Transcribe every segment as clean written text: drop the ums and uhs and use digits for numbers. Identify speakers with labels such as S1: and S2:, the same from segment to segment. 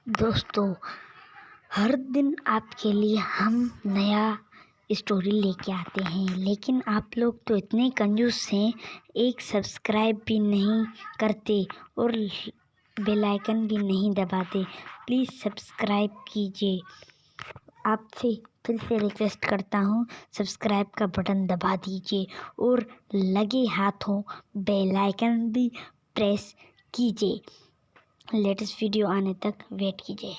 S1: दोस्तों, हर दिन आपके लिए हम नया स्टोरी लेके आते हैं, लेकिन आप लोग तो इतने कंजूस हैं, एक सब्सक्राइब भी नहीं करते और बेल आइकन भी नहीं दबाते। प्लीज़ सब्सक्राइब कीजिए। आपसे फिर से रिक्वेस्ट करता हूँ, सब्सक्राइब का बटन दबा दीजिए और लगे हाथों बेल आइकन भी प्रेस कीजिए। लेटेस्ट वीडियो आने तक वेट कीजिए।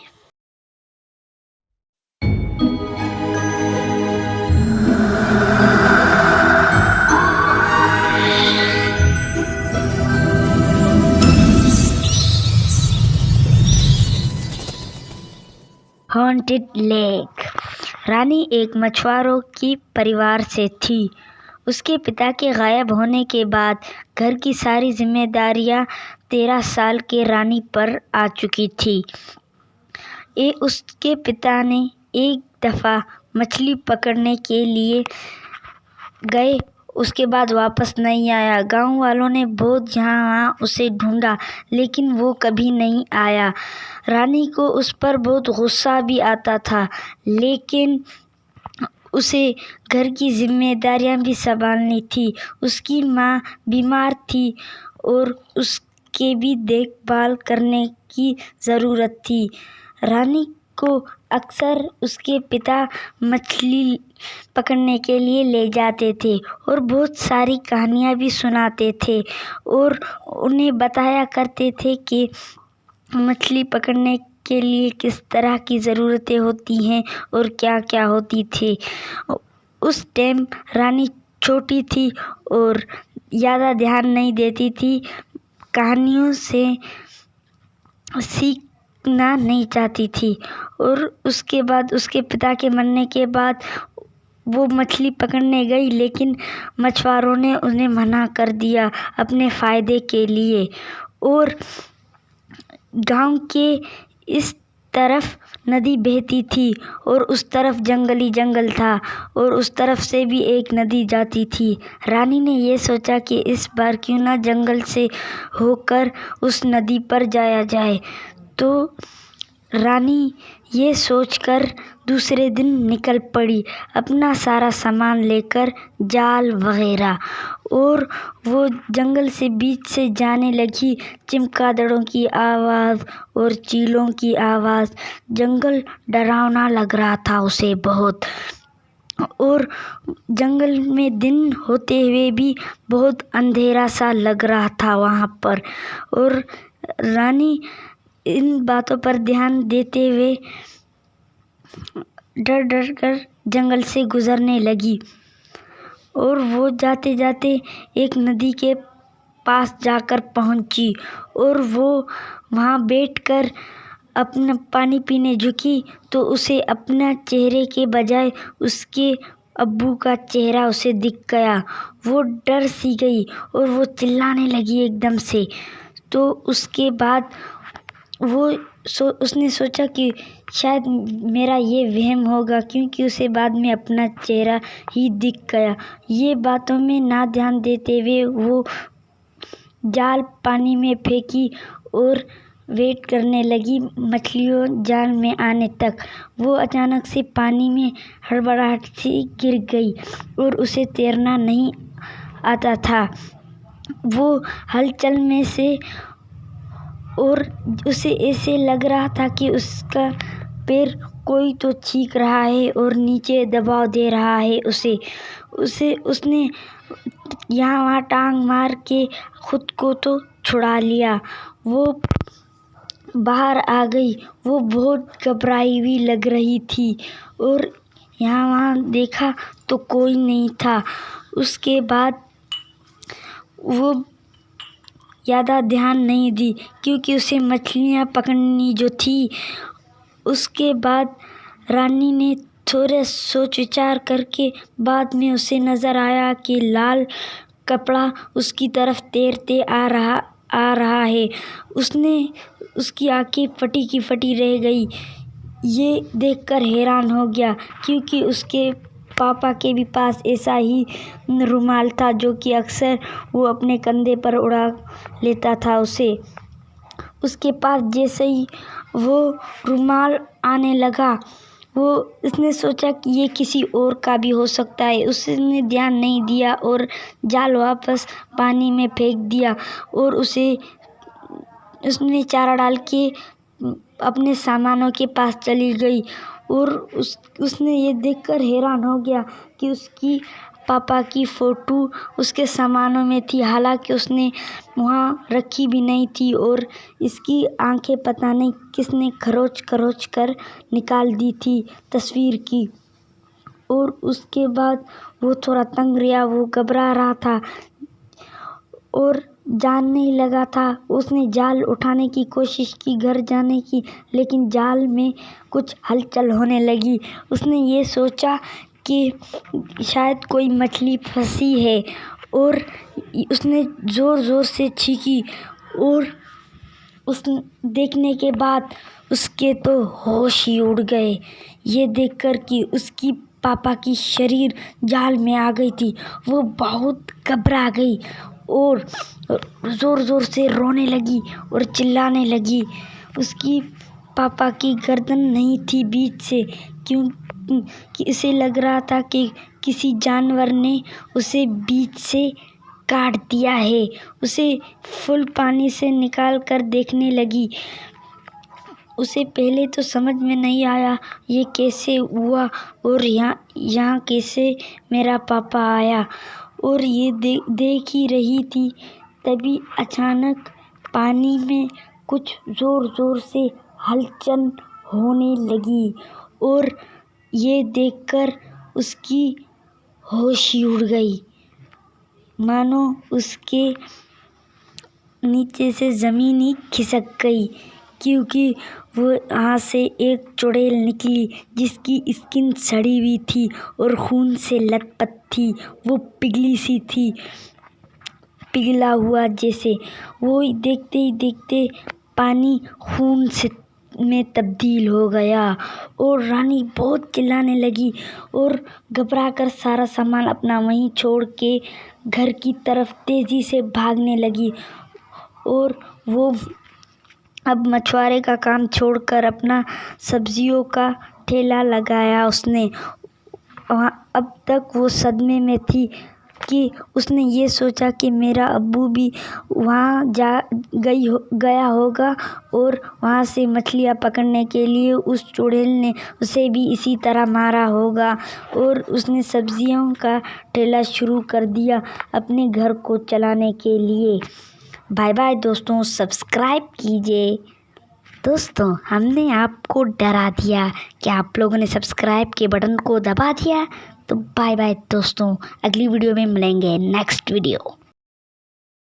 S1: Haunted lake. रानी एक मछुआरों की परिवार से थी। उसके पिता के गायब होने के बाद घर की सारी जिम्मेदारियां 13 साल के रानी पर आ चुकी थी। उसके पिता ने एक दफ़ा मछली पकड़ने के लिए गए, उसके बाद वापस नहीं आया। गांव वालों ने बहुत यहाँ वहाँ उसे ढूंढा, लेकिन वो कभी नहीं आया। रानी को उस पर बहुत गुस्सा भी आता था, लेकिन उसे घर की जिम्मेदारियां भी संभालनी थी। उसकी माँ बीमार थी और उसके भी देखभाल करने की ज़रूरत थी। रानी को अक्सर उसके पिता मछली पकड़ने के लिए ले जाते थे और बहुत सारी कहानियाँ भी सुनाते थे और उन्हें बताया करते थे कि मछली पकड़ने के लिए किस तरह की ज़रूरतें होती हैं और क्या क्या होती थी। उस टाइम रानी छोटी थी और ज़्यादा ध्यान नहीं देती थी, कहानियों से सीखना नहीं चाहती थी। और उसके बाद उसके पिता के मरने के बाद वो मछली पकड़ने गई, लेकिन मछुआरों ने उन्हें मना कर दिया अपने फ़ायदे के लिए। और गांव के इस तरफ नदी बहती थी और उस तरफ जंगली जंगल था और उस तरफ से भी एक नदी जाती थी। रानी ने ये सोचा कि इस बार क्यों ना जंगल से होकर उस नदी पर जाया जाए। तो रानी ये सोचकर दूसरे दिन निकल पड़ी, अपना सारा सामान लेकर, जाल वगैरह, और वो जंगल से बीच से जाने लगी। चमगादड़ों की आवाज़ और चीलों की आवाज़, जंगल डरावना लग रहा था उसे बहुत। और जंगल में दिन होते हुए भी बहुत अंधेरा सा लग रहा था वहाँ पर। और रानी इन बातों पर ध्यान देते हुए डर डर कर जंगल से गुजरने लगी। और वो जाते जाते एक नदी के पास जाकर पहुंची और वो वहाँ बैठकर अपना पानी पीने झुकी, तो उसे अपना चेहरे के बजाय उसके अब्बू का चेहरा उसे दिख गया। वो डर सी गई और वो चिल्लाने लगी एकदम से। तो उसके बाद उसने सोचा कि शायद मेरा ये वहम होगा, क्योंकि उसे बाद में अपना चेहरा ही दिख गया। ये बातों में ना ध्यान देते हुए वो जाल पानी में फेंकी और वेट करने लगी मछलियों जाल में आने तक। वो अचानक से पानी में हड़बड़ाहट से गिर गई और उसे तैरना नहीं आता था। वो हलचल में से और उसे ऐसे लग रहा था कि उसका पैर कोई तो छींक रहा है और नीचे दबाव दे रहा है उसने यहाँ वहाँ टांग मार के खुद को तो छुड़ा लिया। वो बाहर आ गई। वो बहुत घबराई हुई लग रही थी और यहाँ वहाँ देखा तो कोई नहीं था। उसके बाद वो ज़्यादा ध्यान नहीं दी, क्योंकि उसे मछलियाँ पकड़नी जो थी। उसके बाद रानी ने थोड़ा सोच विचार करके बाद में उसे नज़र आया कि लाल कपड़ा उसकी तरफ तैरते आ रहा है। उसकी आंखें फटी की फटी रह गई। ये देखकर हैरान हो गया, क्योंकि उसके पापा के भी पास ऐसा ही रुमाल था, जो कि अक्सर वो अपने कंधे पर उड़ा लेता था। उसके पास जैसे ही वो रुमाल आने लगा। उसने सोचा कि ये किसी और का भी हो सकता है। उसने ध्यान नहीं दिया और जाल वापस पानी में फेंक दिया और उसने चारा डाल के अपने सामानों के पास चली गई। और उसने ये देखकर हैरान हो गया कि उसकी पापा की फ़ोटो उसके सामानों में थी, हालांकि उसने वहाँ रखी भी नहीं थी। और इसकी आंखें पता नहीं किसने खरोच खरोच कर निकाल दी थी तस्वीर की। और उसके बाद वो थोड़ा तंग रहा, वो घबरा रहा था और जान नहीं लगा था। उसने जाल उठाने की कोशिश की, घर जाने की, लेकिन जाल में कुछ हलचल होने लगी। उसने ये सोचा कि शायद कोई मछली फंसी है और उसने ज़ोर ज़ोर से छींकी। और उस देखने के बाद उसके तो होश ही उड़ गए, ये देखकर कि उसकी पापा की शरीर जाल में आ गई थी। वो बहुत घबरा गई और ज़ोर ज़ोर से रोने लगी और चिल्लाने लगी। उसकी पापा की गर्दन नहीं थी बीच से, क्योंकि इसे लग रहा था कि किसी जानवर ने उसे बीच से काट दिया है। उसे फुल पानी से निकाल कर देखने लगी। उसे पहले तो समझ में नहीं आया ये कैसे हुआ और यहाँ कैसे मेरा पापा आया। और ये देख ही रही थी, तभी अचानक पानी में कुछ ज़ोर ज़ोर से हलचल होने लगी और ये देखकर उसकी होश ही उड़ गई, मानो उसके नीचे से ज़मीन ही खिसक गई, क्योंकि वो यहाँ से एक चुड़ैल निकली जिसकी स्किन सड़ी हुई थी और खून से लथपथ थी। वो पिघली सी थी, पिघला हुआ जैसे। वो देखते ही देखते पानी खून में तब्दील हो गया और रानी बहुत चिल्लाने लगी और घबरा कर सारा सामान अपना वहीं छोड़ के घर की तरफ तेज़ी से भागने लगी। और वो अब मछुआरे का काम छोड़कर अपना सब्जियों का ठेला लगाया उसने। अब तक वो सदमे में थी कि उसने ये सोचा कि मेरा अब्बू भी वहाँ गया होगा और वहाँ से मछलियाँ पकड़ने के लिए उस चुड़ैल ने उसे भी इसी तरह मारा होगा। और उसने सब्जियों का ठेला शुरू कर दिया अपने घर को चलाने के लिए। बाय बाय दोस्तों, सब्सक्राइब कीजिए। दोस्तों, हमने आपको डरा दिया कि आप लोगों ने सब्सक्राइब के बटन को दबा दिया। तो बाय बाय दोस्तों, अगली वीडियो में मिलेंगे, नेक्स्ट वीडियो।